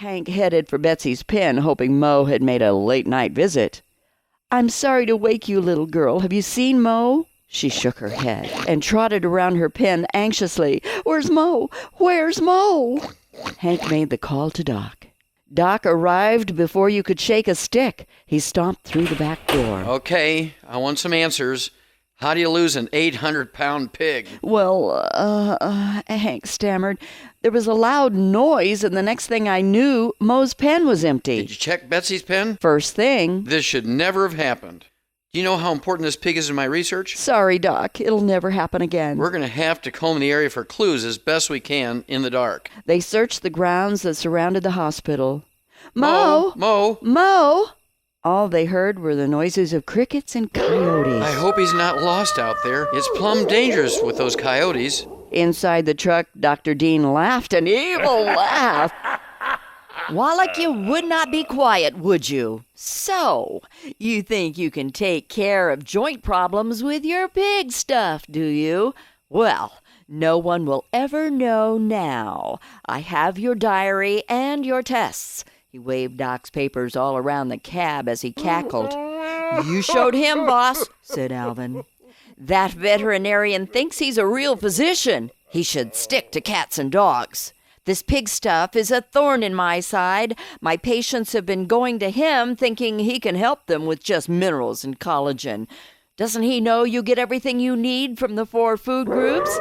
Hank headed for Betsy's pen, hoping Mo had made a late-night visit. "I'm sorry to wake you, little girl. Have you seen Mo?" She shook her head and trotted around her pen anxiously. "Where's Mo? Where's Mo?" Hank made the call to Doc. Doc arrived before you could shake a stick. He stomped through the back door. "Okay, I want some answers. How do you lose an 800-pound pig?" "Well, Hank stammered. There was a loud noise, and the next thing I knew, Mo's pen was empty." "Did you check Betsy's pen?" "First thing." "This should never have happened. Do you know how important this pig is in my research?" "Sorry, Doc. It'll never happen again." "We're going to have to comb the area for clues as best we can in the dark." They searched the grounds that surrounded the hospital. "Mo! Mo! Mo!" All they heard were the noises of crickets and coyotes. "I hope he's not lost out there. It's plumb dangerous with those coyotes." Inside the truck, Dr. Dean laughed an evil laugh. "Wallach, you would not be quiet, would you? So, you think you can take care of joint problems with your pig stuff, do you? Well, no one will ever know now. I have your diary and your tests." He waved Doc's papers all around the cab as he cackled. "You showed him, boss," said Alvin. "That veterinarian thinks he's a real physician. He should stick to cats and dogs. This pig stuff is a thorn in my side. My patients have been going to him thinking he can help them with just minerals and collagen. Doesn't he know you get everything you need from the 4 food groups?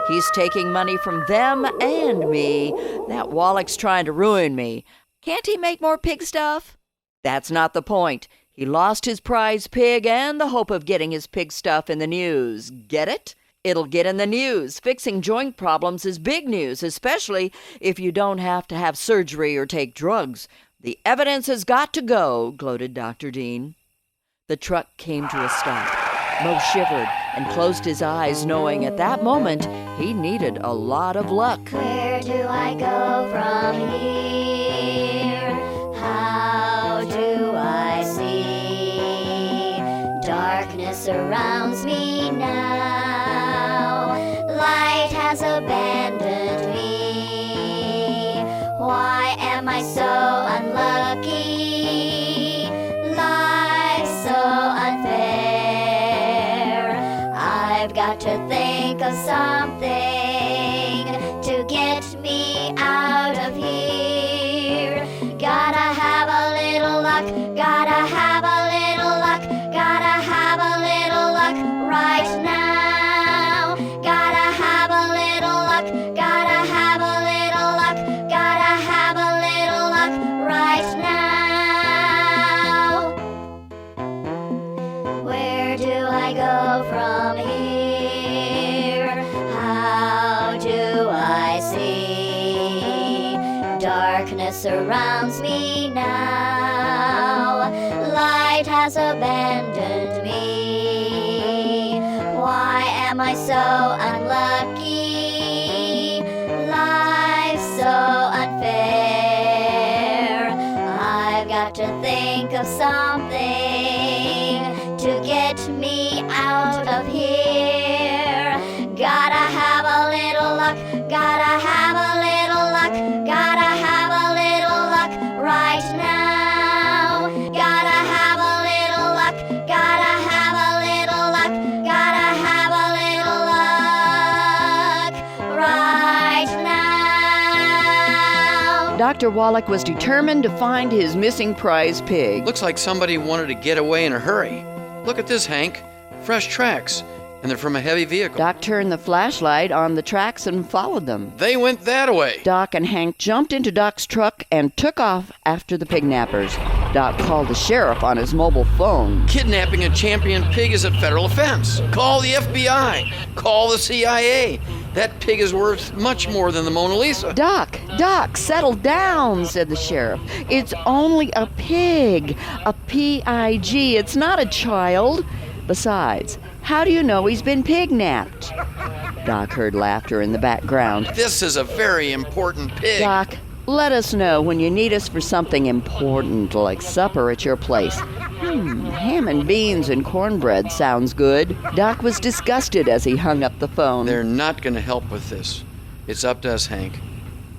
He's taking money from them and me. That Wallach's trying to ruin me. Can't he make more pig stuff?" "That's not the point. He lost his prize pig and the hope of getting his pig stuff in the news. Get it? It'll get in the news. Fixing joint problems is big news, especially if you don't have to have surgery or take drugs. The evidence has got to go," gloated Dr. Dean. The truck came to a stop. Mo shivered and closed his eyes, knowing at that moment he needed a lot of luck. Where do I go from here? How do I see? Darkness surrounds me now. Light has abandoned me. Why am I so unlucky? Life's so unfair. I've got to think of something to get me out of here. Gotta have a little luck, gotta have a little luck, gotta have a little luck right now. Gotta have a little luck, gotta have a little luck, gotta have a little luck right now. Where do I go from here? How do I see? Darkness surrounds me now. Light has abandoned me. Why am I so unlucky? Life's so unfair. I've got to think of something to get me out of here. Gotta have a little luck, gotta have a little luck, gotta have a little luck right now. Gotta have a little luck, gotta have a little luck, gotta have a little luck right now. Dr. Wallach was determined to find his missing prize pig. Looks like somebody wanted to get away in a hurry. Look at this, Hank. Fresh tracks. And they're from a heavy vehicle. Doc turned the flashlight on the tracks and followed them. They went that way. Doc and Hank jumped into Doc's truck and took off after the pignappers. Doc called the sheriff on his mobile phone. Kidnapping a champion pig is a federal offense. Call the FBI. Call the CIA. That pig is worth much more than the Mona Lisa. Doc, settle down, said the sheriff. It's only a pig. A P-I-G. It's not a child. Besides, how do you know he's been pignapped? Doc heard laughter in the background. This is a very important pig. Doc, let us know when you need us for something important, like supper at your place. Ham and beans and cornbread sounds good. Doc was disgusted as he hung up the phone. They're not going to help with this. It's up to us, Hank.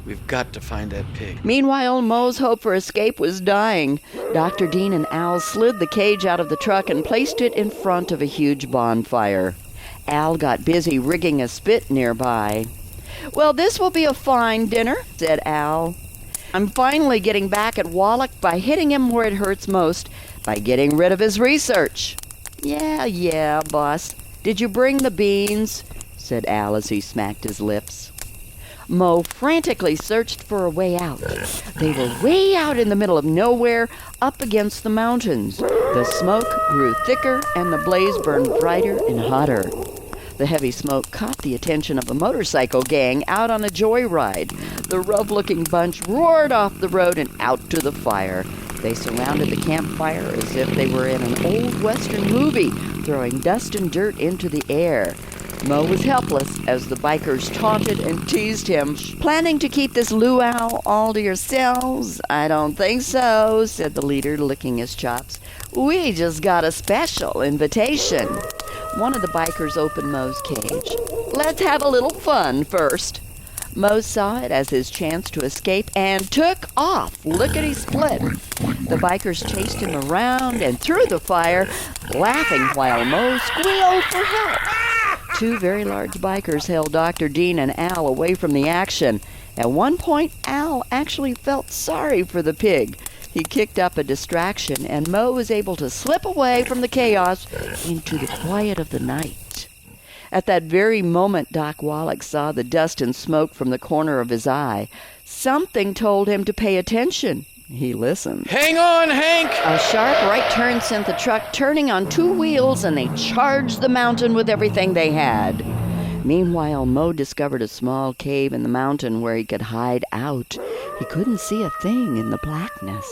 We've got to find that pig. Meanwhile, Moe's hope for escape was dying. Dr. Dean and Al slid the cage out of the truck and placed it in front of a huge bonfire. Al got busy rigging a spit nearby. "Well, this will be a fine dinner," said Al. "I'm finally getting back at Wallach by hitting him where it hurts most, by getting rid of his research." Yeah, boss. Did you bring the beans?" said Al as he smacked his lips. Moe frantically searched for a way out. They were way out in the middle of nowhere, up against the mountains. The smoke grew thicker and the blaze burned brighter and hotter. The heavy smoke caught the attention of a motorcycle gang out on a joyride. The rough-looking bunch roared off the road and out to the fire. They surrounded the campfire as if they were in an old Western movie, throwing dust and dirt into the air. Moe was helpless as the bikers taunted and teased him. "Planning to keep this luau all to yourselves? I don't think so," said the leader, licking his chops. "We just got a special invitation." One of the bikers opened Moe's cage. "Let's have a little fun first." Moe saw it as his chance to escape and took off, lickety-split. The bikers chased him around and through the fire, laughing while Moe squealed for help. Two very large bikers held Dr. Dean and Al away from the action. At one point, Al actually felt sorry for the pig. He kicked up a distraction, and Moe was able to slip away from the chaos into the quiet of the night. At that very moment, Doc Wallach saw the dust and smoke from the corner of his eye. Something told him to pay attention. He listened. Hang on, Hank! A sharp right turn sent the truck turning on two wheels, and they charged the mountain with everything they had. Meanwhile, Moe discovered a small cave in the mountain where he could hide out. He couldn't see a thing in the blackness.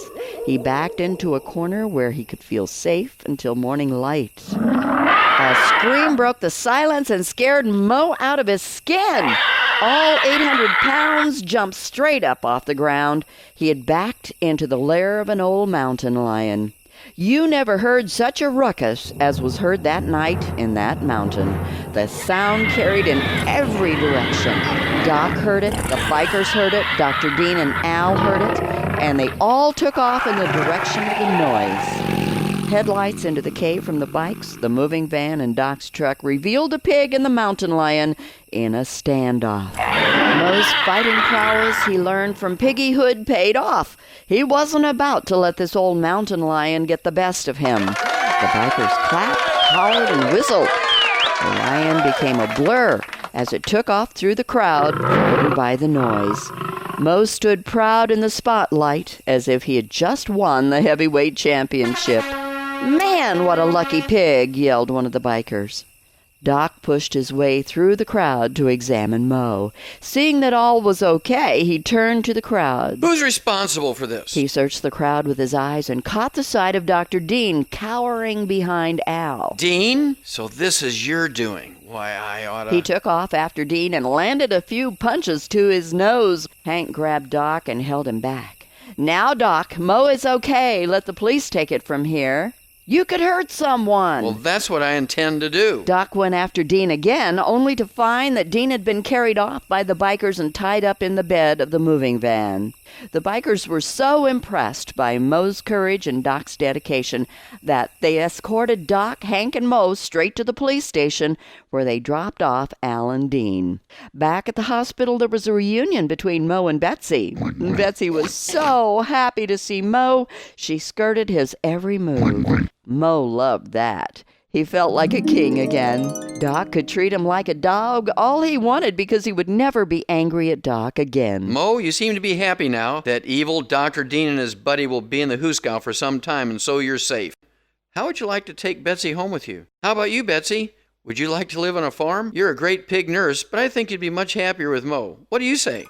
He backed into a corner where he could feel safe until morning light. A scream broke the silence and scared Moe out of his skin. All 800 pounds jumped straight up off the ground. He had backed into the lair of an old mountain lion. You never heard such a ruckus as was heard that night in that mountain. The sound carried in every direction. Doc heard it, the bikers heard it, Dr. Dean and Al heard it, and they all took off in the direction of the noise. Headlights into the cave from the bikes, the moving van, and Doc's truck revealed the pig and the mountain lion in a standoff. Moe's fighting prowess he learned from piggyhood paid off. He wasn't about to let this old mountain lion get the best of him. The bikers clapped, hollered, and whistled. The lion became a blur as it took off through the crowd, driven by the noise. Moe stood proud in the spotlight as if he had just won the heavyweight championship. "Man, what a lucky pig!" yelled one of the bikers. Doc pushed his way through the crowd to examine Moe. Seeing that all was okay, he turned to the crowd. Who's responsible for this? He searched the crowd with his eyes and caught the sight of Dr. Dean cowering behind Al. Dean? So this is your doing. Why, I oughta... He took off after Dean and landed a few punches to his nose. Hank grabbed Doc and held him back. "Now, Doc, Moe is okay. Let the police take it from here. You could hurt someone." Well, that's what I intend to do. Doc went after Dean again, only to find that Dean had been carried off by the bikers and tied up in the bed of the moving van. The bikers were so impressed by Moe's courage and Doc's dedication that they escorted Doc, Hank, and Moe straight to the police station, where they dropped off Al and Dean. Back at the hospital, there was a reunion between Moe and Betsy. Betsy was so happy to see Moe, she skirted his every move. Moe loved that. He felt like a king again. Doc could treat him like a dog, all he wanted, because he would never be angry at Doc again. Moe, you seem to be happy now that evil Dr. Dean and his buddy will be in the Hooskow for some time, and so you're safe. How would you like to take Betsy home with you? How about you, Betsy? Would you like to live on a farm? You're a great pig nurse, but I think you'd be much happier with Moe. What do you say?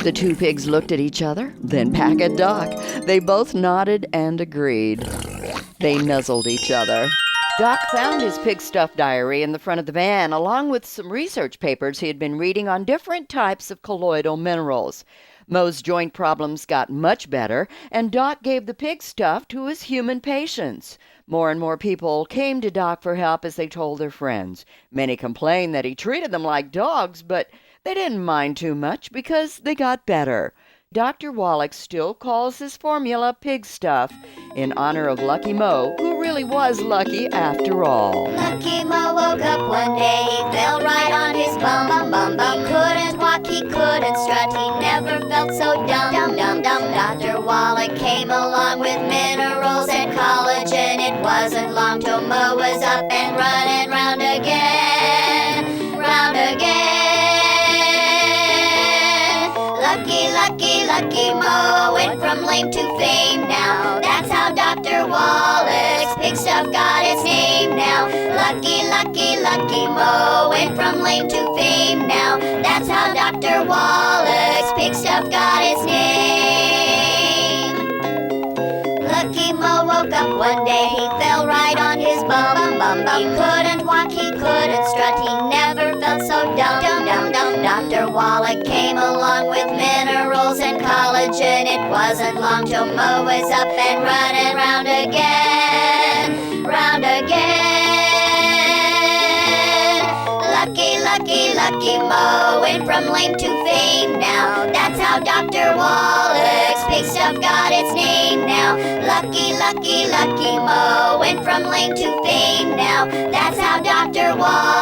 The two pigs looked at each other, then back at Doc. They both nodded and agreed. They nuzzled each other. Doc found his pig stuff diary in the front of the van, along with some research papers he had been reading on different types of colloidal minerals. Moe's joint problems got much better, and Doc gave the pig stuff to his human patients. More and more people came to Doc for help as they told their friends. Many complained that he treated them like dogs, but They didn't mind too much because they got better. Dr. Wallach still calls his formula pig stuff in honor of Lucky Mo, who really was lucky after all. Lucky Mo woke up one day, he fell right on his bum. He couldn't walk, he couldn't strut, he never felt so dumb. Dr. Wallach came along with minerals and collagen. It wasn't long till Mo was up and running round again, round again. Lucky Mo went from lame to fame now. That's how Dr. Wallach's pig stuff got its name now. Lucky Mo went from lame to fame now. That's how Dr. Wallach's pig stuff got its name. Lucky Mo woke up one day, he fell right on his bum. He couldn't walk, he couldn't strut, he never felt so dumb. Dr. Wallach came along with minerals and collagen. It wasn't long till Mo was up and running round again, round again. Lucky Mo went from lame to fame now. That's how Dr. Wallach's pig stuff got its name now. Lucky Mo went from lame to fame now. That's how Dr. Wallach